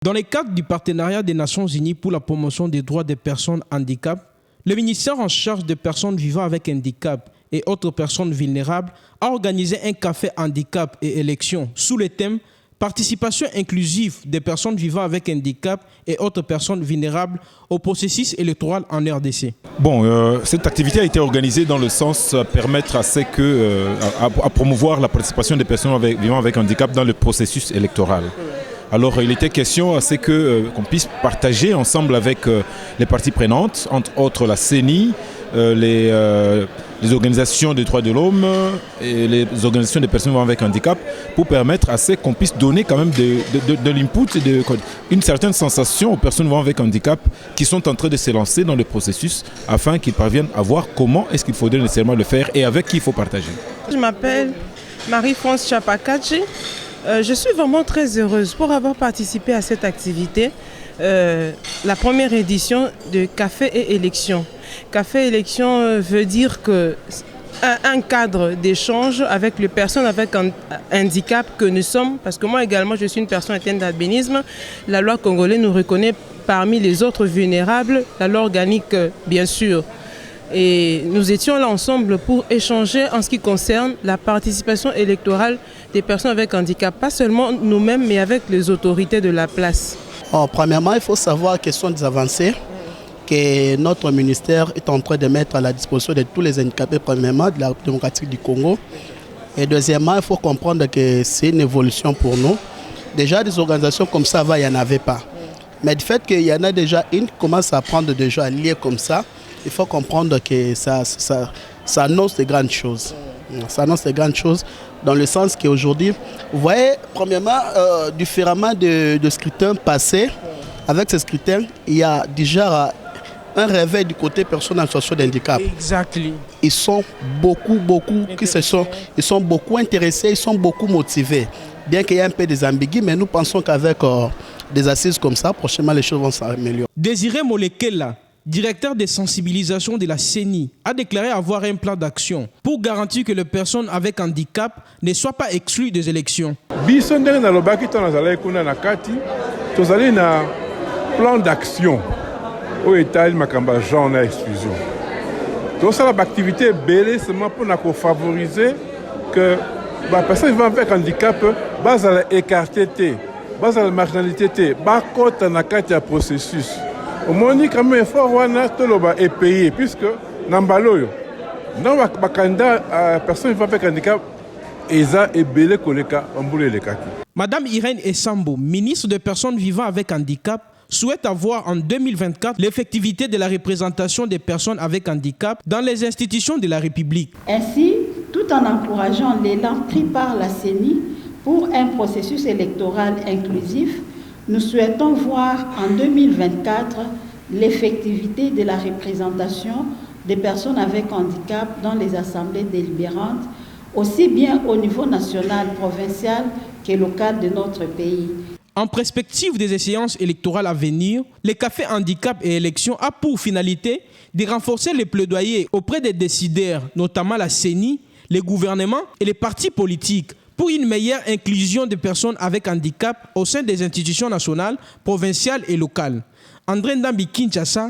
Dans le cadre du partenariat des Nations Unies pour la promotion des droits des personnes handicapées, le ministère en charge des personnes vivant avec handicap et autres personnes vulnérables a organisé un café handicap et élections sous le thème participation inclusive des personnes vivant avec handicap et autres personnes vulnérables au processus électoral en RDC. Bon, cette activité a été organisée dans le sens de permettre à promouvoir la participation des personnes vivant avec handicap dans le processus électoral. Alors il était question qu'on puisse partager ensemble avec les parties prenantes, entre autres la CENI, les organisations des droits de l'homme et les organisations des personnes vivant avec handicap pour permettre qu'on puisse donner quand même de l'input et une certaine sensation aux personnes vivant avec handicap qui sont en train de se lancer dans le processus afin qu'ils parviennent à voir comment est-ce qu'il faudrait nécessairement le faire et avec qui il faut partager. Je m'appelle Marie-France Chapakachi. Je suis vraiment très heureuse pour avoir participé à cette activité, la première édition de Café et Élections. Café et Élections veut dire un cadre d'échange avec les personnes avec un handicap que nous sommes, parce que moi également je suis une personne atteinte d'albinisme. La loi congolaise nous reconnaît parmi les autres vulnérables, la loi organique bien sûr. Et nous étions là ensemble pour échanger en ce qui concerne la participation électorale des personnes avec handicap, pas seulement nous-mêmes, mais avec les autorités de la place. Premièrement, il faut savoir quelles sont les avancées que notre ministère est en train de mettre à la disposition de tous les handicapés, premièrement, de la République démocratique du Congo. Et deuxièmement, il faut comprendre que c'est une évolution pour nous. Déjà, des organisations comme ça, il n'y en avait pas. Mais du fait qu'il y en a déjà une qui commence à prendre déjà à lier comme ça, il faut comprendre que ça annonce de grandes choses. Ça annonce de grandes choses dans le sens qu'aujourd'hui, vous voyez, premièrement, différemment de scrutins passés, avec ces scrutins, il y a déjà un réveil du côté personnes en situation de handicap. Exactement. Ils sont ils sont beaucoup intéressés, ils sont beaucoup motivés. Bien qu'il y ait un peu des ambigus, mais nous pensons qu'avec des assises comme ça, prochainement les choses vont s'améliorer. Désiré Molekela, directeur de sensibilisation de la CENI, a déclaré avoir un plan d'action pour garantir que les personnes avec handicap ne soient pas exclues des élections. Biso ndenge na lobaki to nazala kuna na kati tozali na plan d'action au état makamba genre na exclusion. Donc ça l'activité belé seulement pour favoriser que les personnes vivant avec handicap bazala écarté té, bazala marginalité té, ba kota na kati ya processus. Au moins, quand même, effort est payé, puisque dans le candidat à personne vivant avec handicap, Madame Irène Essambo, ministre des Personnes vivant avec handicap, souhaite avoir en 2024 l'effectivité de la représentation des personnes avec handicap dans les institutions de la République. Ainsi, tout en encourageant l'élan pris par la CENI pour un processus électoral inclusif, nous souhaitons voir en 2024 l'effectivité de la représentation des personnes avec handicap dans les assemblées délibérantes, aussi bien au niveau national, provincial que local de notre pays. En perspective des échéances électorales à venir, le Café Handicap et Élections a pour finalité de renforcer les plaidoyers auprès des décideurs, notamment la CENI, les gouvernements et les partis politiques, pour une meilleure inclusion des personnes avec handicap au sein des institutions nationales, provinciales et locales. André Ndambi Kinshasa,